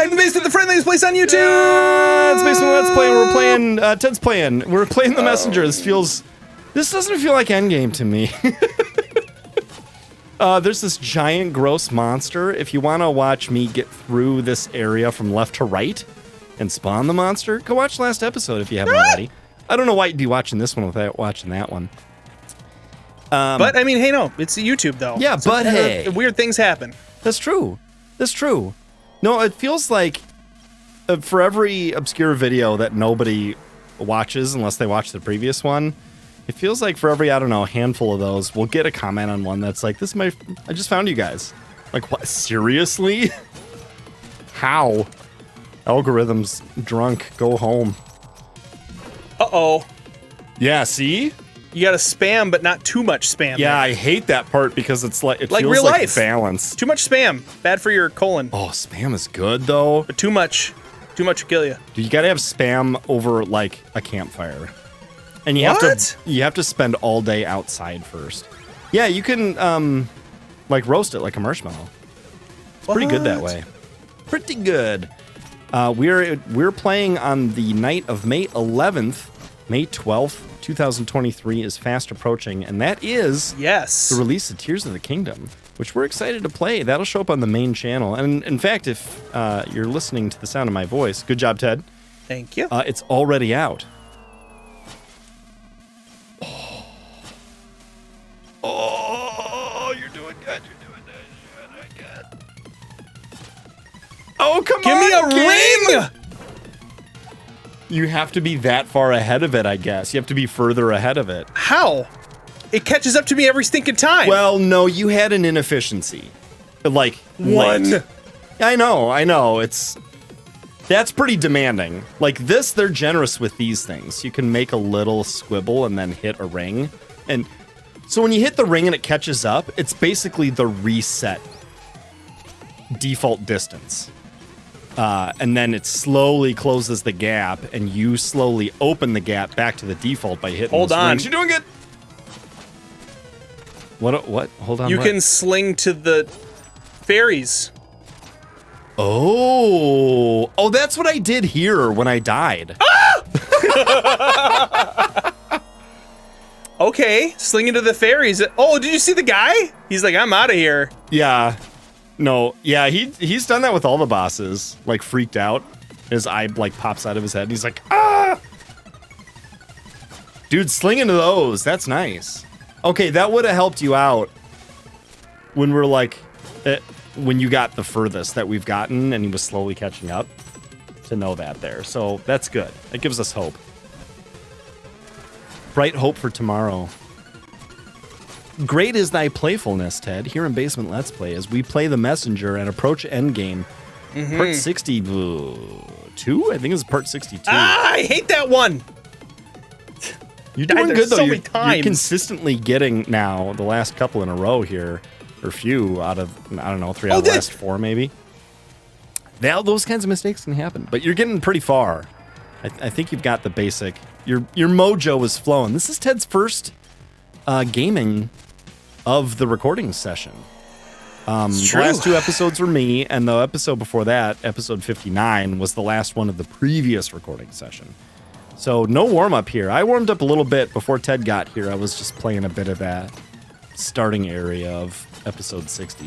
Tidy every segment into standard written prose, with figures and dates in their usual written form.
Back to Basement, the friendliest place on YouTube! It's Basement Let's Play, and we're playing, Ted's playing. We're playing the Messenger. This doesn't feel like Endgame to me. There's this giant, gross monster. If you want to watch me get through this area from left to right and spawn the monster, go watch last episode if you haven't already. I don't know why you'd be watching this one without watching that one. But, I mean, hey, no, it's YouTube, though. Yeah, so, but hey. Weird things happen. That's true. That's true. No, it feels like for every obscure video that nobody watches unless they watch the previous one, it feels like for every, I don't know, handful of those, we'll get a comment on one that's like, I just found you guys. Like, what? Seriously? How? Algorithm's drunk. Go home. Uh-oh. Yeah, see? You gotta spam, but not too much spam. Yeah, I hate that part because it's like, it like feels real like life. balance. Too much spam. Bad for your colon. Oh, spam is good, though. But too much will kill you. Dude, you gotta have spam over, like, a campfire. And you have to spend all day outside first. Yeah, you can, like, roast it like a marshmallow. It's pretty good that way. Pretty good. We're playing on the night of May 11th. May 12th, 2023 is fast approaching, and that is the release of Tears of the Kingdom, which we're excited to play. That'll show up on the main channel. And in fact, if you're listening to the sound of my voice, good job, Ted. Thank you. It's already out. Oh, you're doing good. You're doing good. Oh, come on. Give me a ring! You have to be that far ahead of it, I guess. You have to be further ahead of it. How? It catches up to me every stinking time. Well, no, you had an inefficiency. Like, one. Late. I know. That's pretty demanding. Like this, they're generous with these things. You can make a little squibble and then hit a ring. And so when you hit the ring and it catches up, it's basically the reset default distance. And then it slowly closes the gap, and you slowly open the gap back to the default by hitting Hold those on. rings. You're doing good. What? Hold on. You can sling to the fairies. Oh, that's what I did here when I died. Okay, sling into the fairies. Oh, did you see the guy? He's like, I'm out of here. Yeah. No, yeah, he's done that with all the bosses, like freaked out. His eye like pops out of his head and he's like, ah! Dude, sling into those, that's nice. Okay, that would have helped you out when we're like, when you got the furthest that we've gotten and he was slowly catching up, to know that there. So that's good. It gives us hope. Bright hope for tomorrow. Great is thy playfulness, Ted, here in Basement Let's Play, as we play the Messenger and approach Endgame. Part 62? I think it's part 62. Ah, I hate that one! You're doing good, though. So many times. You're consistently getting, now, the last couple in a row here, or few out of, I don't know, 3 out of the last 4, maybe. Now, those kinds of mistakes can happen, but you're getting pretty far. I think you've got the basic. Your mojo is flowing. This is Ted's first gaming of the recording session. The last 2 episodes were me, and the episode before that, episode 59, was the last one of the previous recording session. So no warm-up here. I warmed up a little bit before Ted got here. I was just playing a bit of that starting area of episode 60.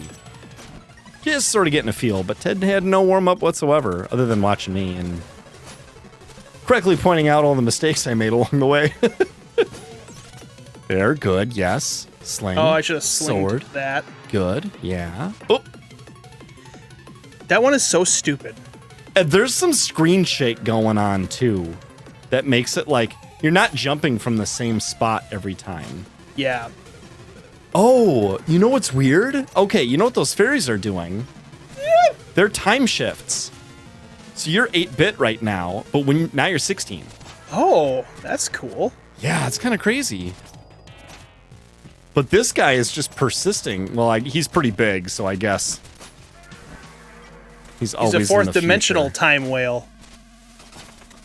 Just sort of getting a feel, but Ted had no warm-up whatsoever, other than watching me and correctly pointing out all the mistakes I made along the way. There, good, yes. Sling. Oh, I should have slinged sword. that. Good, yeah. Oh. That one is so stupid. There's some screen shake going on, too, that makes it like you're not jumping from the same spot every time. Yeah. Oh, you know what's weird? Okay, you know what those fairies are doing? They're time shifts. So you're 8-bit right now, but now you're 16. Oh, that's cool. Yeah, it's kind of crazy. But this guy is just persisting. Well, he's pretty big, so I guess he's always in the a 4th dimensional future. time whale.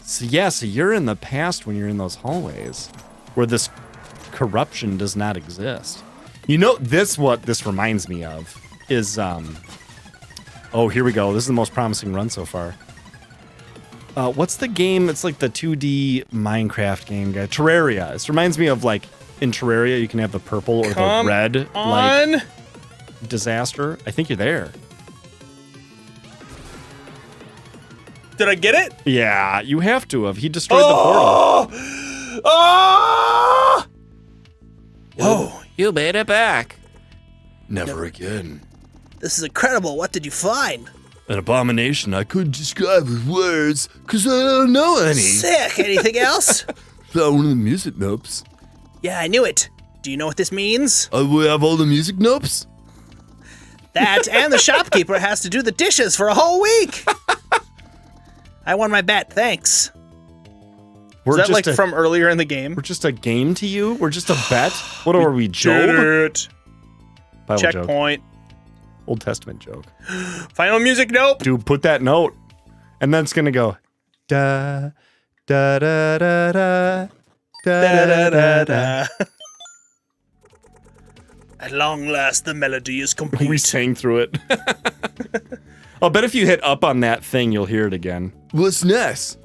So yeah, so you're in the past when you're in those hallways where this corruption does not exist. You know, what this reminds me of is Oh, here we go. This is the most promising run so far. What's the game? It's like the 2D Minecraft game guy. Terraria. This reminds me of like in Terraria you can have the purple or the red like disaster. I think you're there. Did I get it? Yeah, you have to have. He destroyed the portal. Oh! Oh, you made it back. Never again. This is incredible. What did you find? An abomination I couldn't describe with words, because I don't know any. Sick. Anything else? Found one of the music notes. Yeah, I knew it. Do you know what this means? We have all the music notes? That and the shopkeeper has to do the dishes for a whole week. I won my bet. Thanks. Is that like from earlier in the game? We're just a game to you? We're just a bet? What are we, Job? Bible Checkpoint. Joke. Old Testament joke. Final music note. Dude, put that note. And then it's going to go. Da, da, da, da, da, da, da, da, da. At long last, the melody is complete. We sang through it. I'll bet if you hit up on that thing, you'll hear it again. What's next?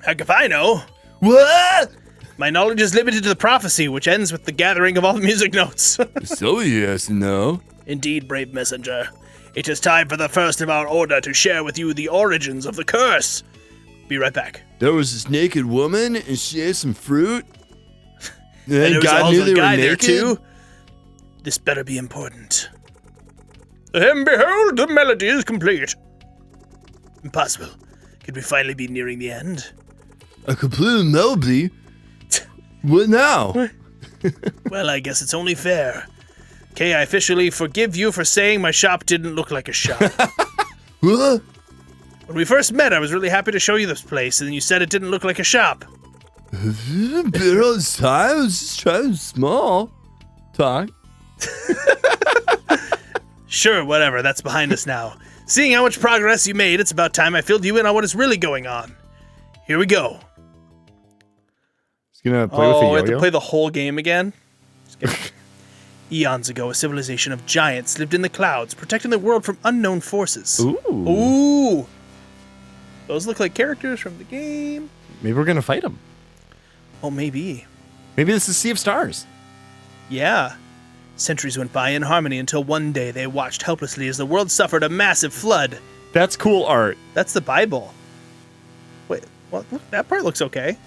Heck if I know. What? My knowledge is limited to the prophecy, which ends with the gathering of all the music notes. So he has to know. Indeed, brave messenger. It is time for the first of our order to share with you the origins of the curse. Be right back. There was this naked woman, and she ate some fruit. And there was also a guy there too. This better be important. And behold, the melody is complete. Impossible. Could we finally be nearing the end? A complete melody? What now? Well, I guess it's only fair. Okay, I officially forgive you for saying my shop didn't look like a shop. What? When we first met, I was really happy to show you this place, and then you said it didn't look like a shop. Have you been all this time? I was just trying to small talk. Sure, whatever, that's behind us now. Seeing how much progress you made, it's about time I filled you in on what is really going on. Here we go. He's gonna play with the yo-yo? We have to play the whole game again? Eons ago, a civilization of giants lived in the clouds, protecting the world from unknown forces. Ooh. Those look like characters from the game. Maybe we're gonna fight him. Oh, maybe. Maybe this is Sea of Stars. Yeah. Centuries went by in harmony until one day they watched helplessly as the world suffered a massive flood. That's cool art. That's the Bible. Wait, well, that part looks okay.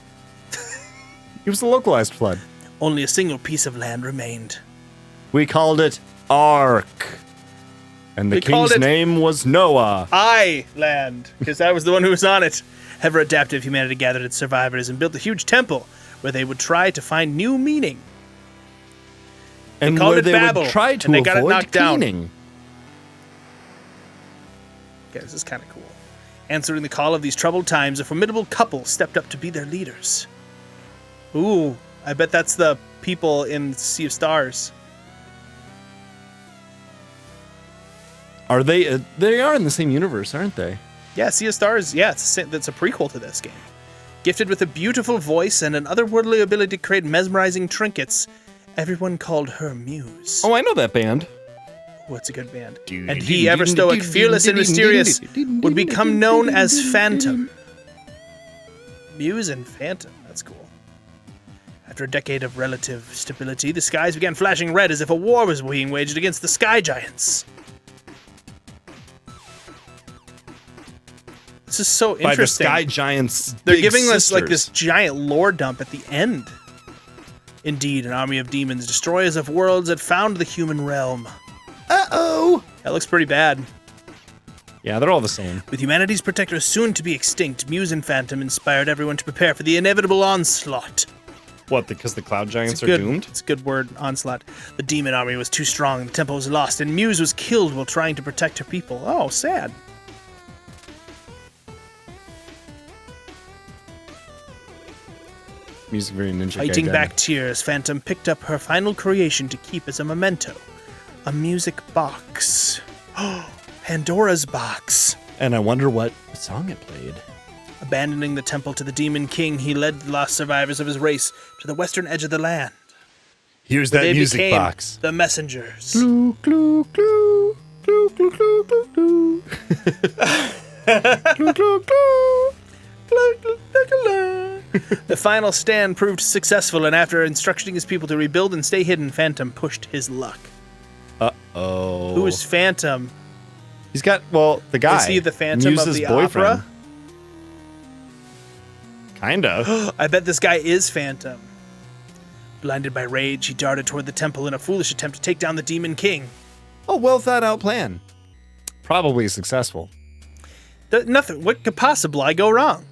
It was a localized flood. Only a single piece of land remained. We called it Ark. And the king's name was Noah. Land, because I was the one who was on it. Ever adaptive humanity gathered its survivors and built a huge temple where they would try to find new meaning. And called where it they Babel, would try to and they got it avoid knocked down. cleaning. Okay, this is kind of cool. Answering the call of these troubled times, a formidable couple stepped up to be their leaders. Ooh, I bet that's the people in Sea of Stars. Are they? They are in the same universe, aren't they? Yeah, Sea of Stars, yeah, that's a prequel to this game. Gifted with a beautiful voice and an otherworldly ability to create mesmerizing trinkets, everyone called her Muse. Oh, I know that band. What's a good band? And he, ever stoic, fearless, and mysterious, would become known as Phantom. Muse and Phantom, that's cool. After a decade of relative stability, the skies began flashing red as if a war was being waged against the Sky Giants. This is so interesting. By the Sky Giants. They're giving us like this giant lore dump at the end. Indeed, an army of demons, destroyers of worlds, had found the human realm. Uh-oh. That looks pretty bad. Yeah, they're all the same. With humanity's protectors soon to be extinct, Muse and Phantom inspired everyone to prepare for the inevitable onslaught. What, because the Cloud Giants are good, doomed? It's a good word, onslaught. The demon army was too strong, the temple was lost, and Muse was killed while trying to protect her people. Oh, sad. Music very Ninja Fighting Gaiden. back tears, Phantom picked up her final creation to keep as a memento. A music box. Oh, Pandora's box. And I wonder what song it played. Abandoning the temple to the Demon King, he led the lost survivors of his race to the western edge of the land. Here's that They music became box. the messengers. Glue, glue, glue. Glue, glue, glue, glue, glue. The final stand proved successful, and after instructing his people to rebuild and stay hidden, Phantom pushed his luck. Uh-oh. Who's Phantom? He's got, well, the guy. Is he the Phantom of the opera? Kinda. I bet this guy is Phantom. Blinded by rage, he darted toward the temple in a foolish attempt to take down the Demon King. Oh, well thought out plan. Probably successful. Nothing. What could possibly go wrong?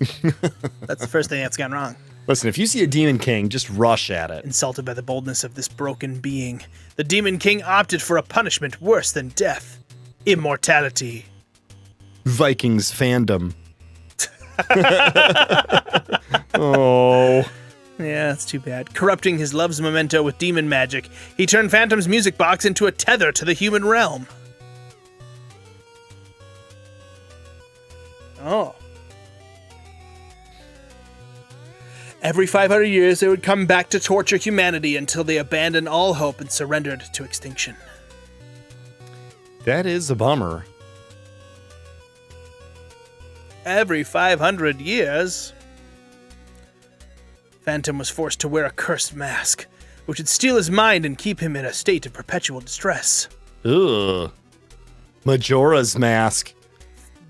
That's the first thing that's gone wrong. Listen, if you see a Demon King, just rush at it. Insulted by the boldness of this broken being, the Demon King opted for a punishment worse than death. Immortality. Vikings fandom. Oh. Yeah, that's too bad. Corrupting his love's memento with demon magic, he turned Phantom's music box into a tether to the human realm. Oh. Every 500 years, they would come back to torture humanity until they abandoned all hope and surrendered to extinction. That is a bummer. Every 500 years, Phantom was forced to wear a cursed mask, which would steal his mind and keep him in a state of perpetual distress. Ugh. Majora's Mask.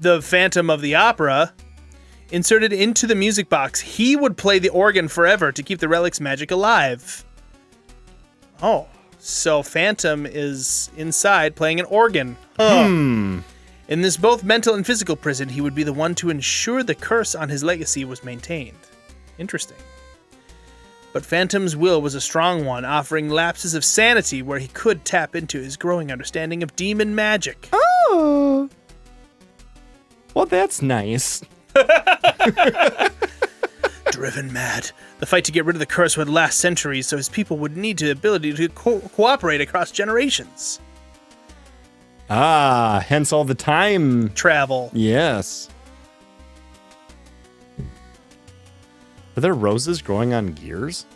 The Phantom of the Opera, inserted into the music box, he would play the organ forever to keep the relic's magic alive. Oh, so Phantom is inside playing an organ. In this both mental and physical prison, he would be the one to ensure the curse on his legacy was maintained. Interesting. But Phantom's will was a strong one, offering lapses of sanity where he could tap into his growing understanding of demon magic. Oh. Well, that's nice. Driven mad, the fight to get rid of the curse would last centuries, so his people would need the ability to cooperate across generations. Ah, hence all the time travel. Yes. Are there roses growing on gears?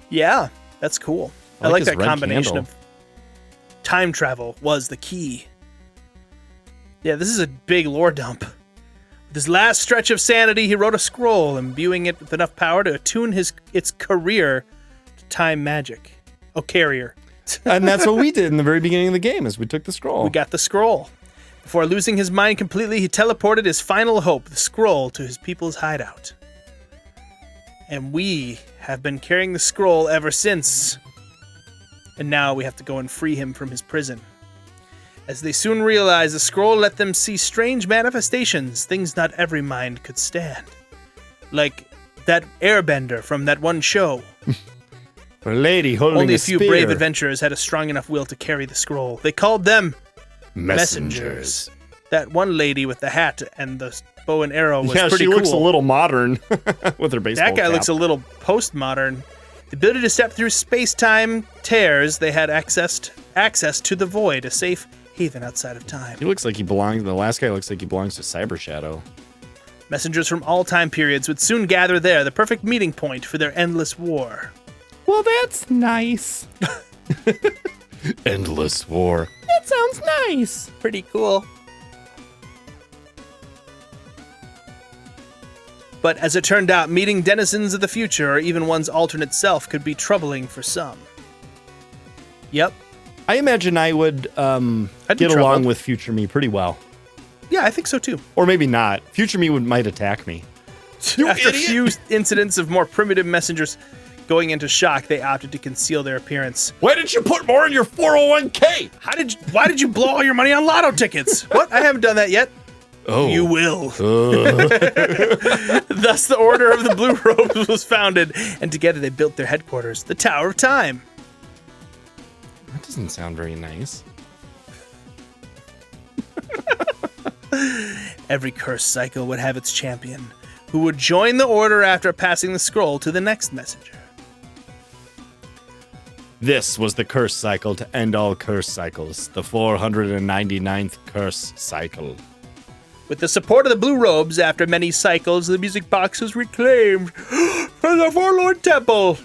Yeah, that's cool. I like that combination candle. of time travel was the key. Yeah, this is a big lore dump. With his last stretch of sanity, he wrote a scroll, imbuing it with enough power to attune its career to time magic. Oh, carrier. And that's what we did in the very beginning of the game, is we took the scroll. We got the scroll. Before losing his mind completely, he teleported his final hope, the scroll, to his people's hideout. And we have been carrying the scroll ever since. And now we have to go and free him from his prison. As they soon realize, the scroll let them see strange manifestations, things not every mind could stand. Like that airbender from that one show. A lady holding Only a few spear. brave adventurers had a strong enough will to carry the scroll. They called them Messengers. That one lady with the hat and the bow and arrow was pretty she cool. looks a little modern with her baseball That guy cap. looks a little postmodern. The ability to step through space-time tears, they had access to the void, a safe haven outside of time. He looks like he belongs. The last guy looks like he belongs to Cyber Shadow. Messengers from all time periods would soon gather there, the perfect meeting point for their endless war. Well, that's nice. Endless war. That sounds nice. Pretty cool. But as it turned out, meeting denizens of the future, or even one's alternate self, could be troubling for some. Yep. I imagine I would get along with future me pretty well. Yeah, I think so too. Or maybe not. Future me might attack me. After a few incidents of more primitive messengers going into shock, they opted to conceal their appearance. Why didn't you put more in your 401k? Why did you blow all your money on lotto tickets? What? I haven't done that yet. Oh. You will. Thus, the Order of the Blue Robes was founded, and together they built their headquarters, the Tower of Time. That doesn't sound very nice. Every curse cycle would have its champion, who would join the Order after passing the scroll to the next messenger. This was the curse cycle to end all curse cycles, the 499th curse cycle. With the support of the Blue Robes, after many cycles, the music box was reclaimed for the Forlorn Temple.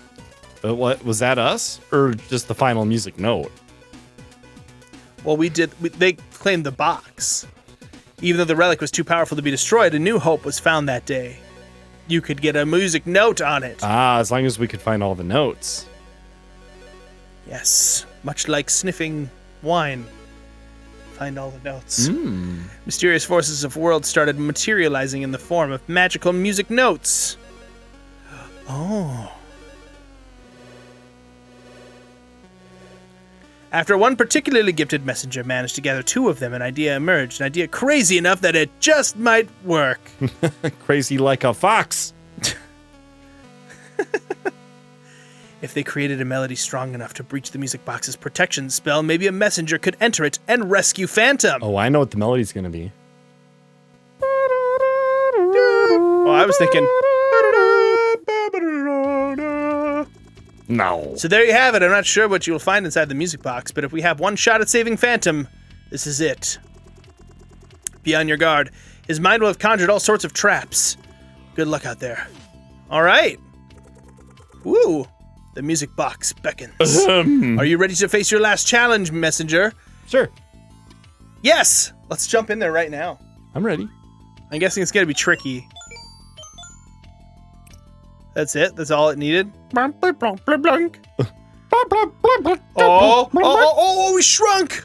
But what, was that us? Or just the final music note? Well, they claimed the box. Even though the relic was too powerful to be destroyed, a new hope was found that day. You could get a music note on it. Ah, as long as we could find all the notes. Yes, much like sniffing wine. Find all the notes. Mysterious forces of worlds started materializing in the form of magical music notes. Oh. After one particularly gifted messenger managed to gather 2 of them, an idea emerged. An idea crazy enough that it just might work. Crazy like a fox. If they created a melody strong enough to breach the music box's protection spell, maybe a messenger could enter it and rescue Phantom. Oh, I know what the melody's going to be. Oh, I was thinking... No. So there you have it. I'm not sure what you will find inside the music box, but if we have one shot at saving Phantom, this is it. Be on your guard. His mind will have conjured all sorts of traps. Good luck out there. All right. Woo. The music box beckons. Are you ready to face your last challenge, messenger? Sure. Yes. Let's jump in there right now. I'm ready. I'm guessing it's going to be tricky. That's it? That's all it needed? Oh, we shrunk!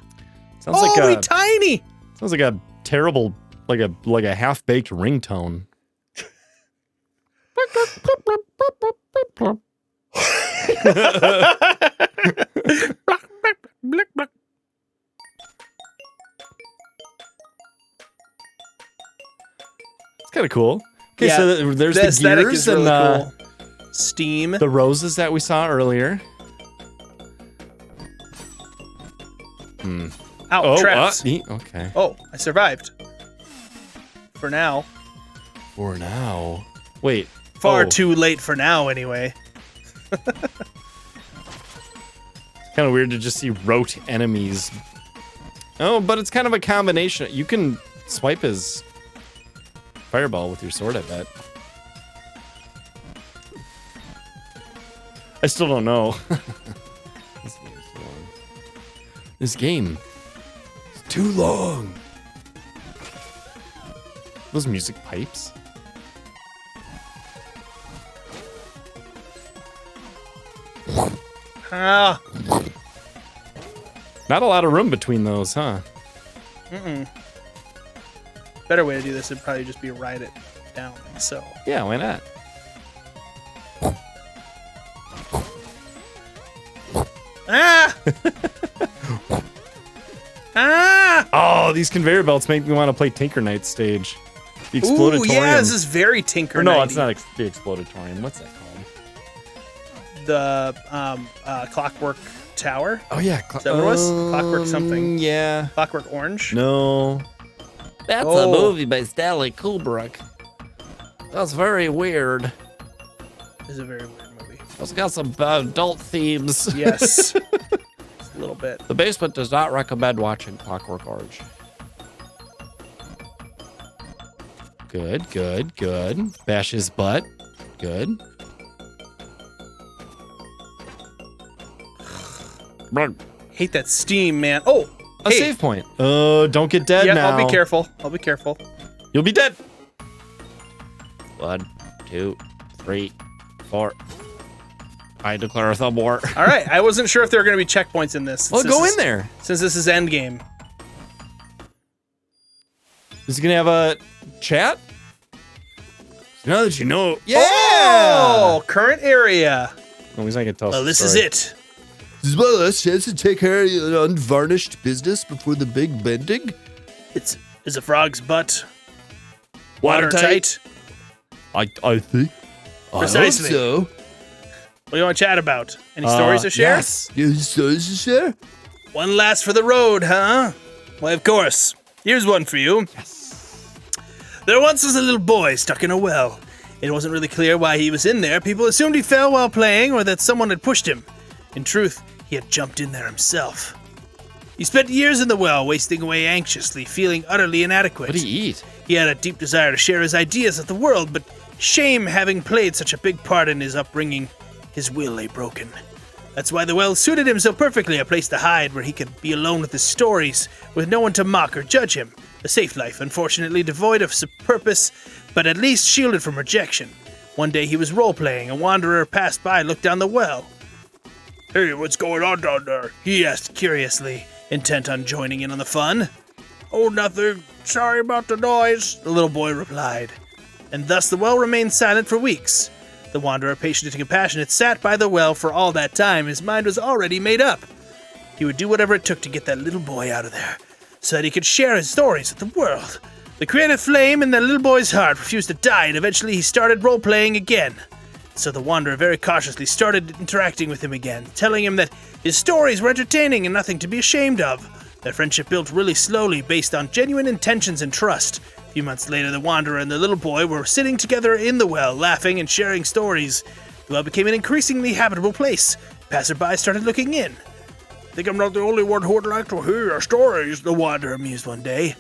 Sounds like we tiny! Sounds like a terrible, like a half-baked ringtone. It's kind of cool. Okay, Yeah, so there's the the aesthetic gears is really and cool. Steam. the roses that we saw earlier. Ow, traps. Okay. Oh, I survived. For now. For now. Wait. Far too late for now, anyway. It's kind of weird to just see rote enemies. Oh, but it's kind of a combination. You can swipe his fireball with your sword, I bet. I still don't know. This game is too long. Those music pipes. Ah. Not a lot of room between those, huh? Better way to do this would probably just be ride it down, like so. Yeah, why not? Ah! Ah! Oh, these conveyor belts make me want to play Tinker Knight stage. The Explodatorium. Ooh, yeah, this is very Tinker Or Knight. no, it's not the Explodatorium. What's that called? The Clockwork Tower. Oh, yeah. Is that what it was? Clockwork something. Yeah. Clockwork Orange. No. That's a movie by Stanley Kubrick. That's very weird. This is a very weird movie. It's got some adult themes. Yes. A little bit. The basement does not recommend watching Clockwork Orange. Good, good, good. Bash his butt. Good. Hate that steam, man. Oh, A save point. Oh, don't get dead yeah, now. I'll be careful. I'll be careful. You'll be dead. 1, 2, 3, 4. I declare a thumb war. All right, I wasn't sure if there were going to be checkpoints in this. Well, go in there. Since this is endgame. Is he gonna have a chat? Now that you know. Yeah. Oh, current area. No, he's not gonna tell us. Well, the this is story. it. This is my last chance to take care of the unvarnished business before the big bending. Is a frog's butt Watertight? watertight? I think. Precisely. I hope so. What do you want to chat about? Any stories to share? Yes. You have stories to share? One last for the road, huh? Why, of course. Here's one for you. Yes. There once was a little boy stuck in a well. It wasn't really clear why he was in there. People assumed he fell while playing or that someone had pushed him. In truth, he had jumped in there himself. He spent years in the well, wasting away anxiously, feeling utterly inadequate. What did he eat? He had a deep desire to share his ideas with the world, but shame having played such a big part in his upbringing, his will lay broken. That's why the well suited him so perfectly, a place to hide where he could be alone with his stories, with no one to mock or judge him. A safe life, unfortunately devoid of purpose, but at least shielded from rejection. One day he was role-playing. A wanderer passed by and looked down the well. "Hey, what's going on down there?" he asked curiously, intent on joining in on the fun. "Oh, nothing. Sorry about the noise," the little boy replied. And thus the well remained silent for weeks. The wanderer, patient and compassionate, sat by the well for all that time. His mind was already made up. He would do whatever it took to get that little boy out of there, so that he could share his stories with the world. The creative flame in the little boy's heart refused to die, and eventually he started role-playing again. So the wanderer very cautiously started interacting with him again, telling him that his stories were entertaining and nothing to be ashamed of. Their friendship built really slowly based on genuine intentions and trust. A few months later, the wanderer and the little boy were sitting together in the well, laughing and sharing stories. The well became an increasingly habitable place. Passersby started looking in. "Think I'm not the only one who would like to hear your stories," the wanderer mused one day.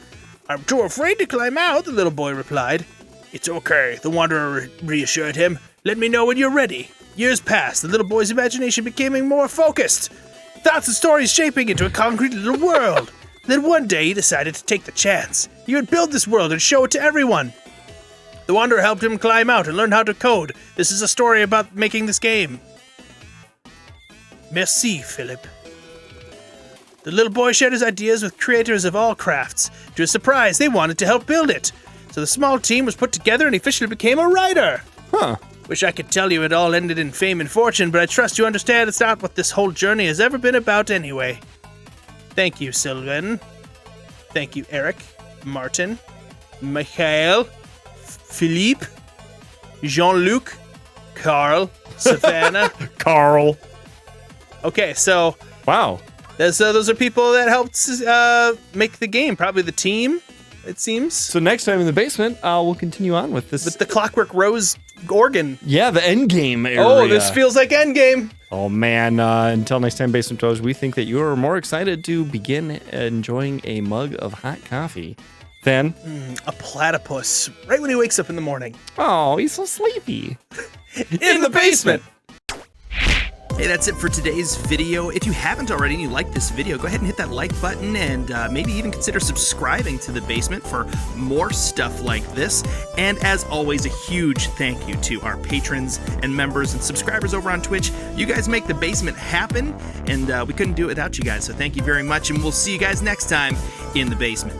"I'm too afraid to climb out," the little boy replied. "It's okay," the wanderer reassured him. "Let me know when you're ready." Years passed. The little boy's imagination became more focused. Thoughts and stories shaping into a concrete little world. Then one day he decided to take the chance. He would build this world and show it to everyone. The wanderer helped him climb out and learn how to code. This is a story about making this game. Merci, Philip. The little boy shared his ideas with creators of all crafts. To his surprise, they wanted to help build it. So the small team was put together and he officially became a writer. Huh. Wish I could tell you it all ended in fame and fortune, but I trust you understand it's not what this whole journey has ever been about anyway. Thank you, Sylvain. Thank you, Eric, Martin, Michael, Philippe, Jean-Luc, Carl, Savannah. Carl. Okay, so... Wow. Those are people that helped make the game. Probably the team, it seems. So next time in the basement, we'll continue on with this. With the Clockwork Rose organ. Yeah, the end game area. Oh, this feels like Endgame. Oh, man. Until next time, Basement Toes, we think that you are more excited to begin enjoying a mug of hot coffee than... A platypus, right when he wakes up in the morning. Oh, he's so sleepy. In the basement. Hey, that's it for today's video. If you haven't already and you like this video, go ahead and hit that like button and maybe even consider subscribing to The Basement for more stuff like this. And as always, a huge thank you to our patrons and members and subscribers over on Twitch. You guys make The Basement happen, and we couldn't do it without you guys, so thank you very much, and we'll see you guys next time in The Basement.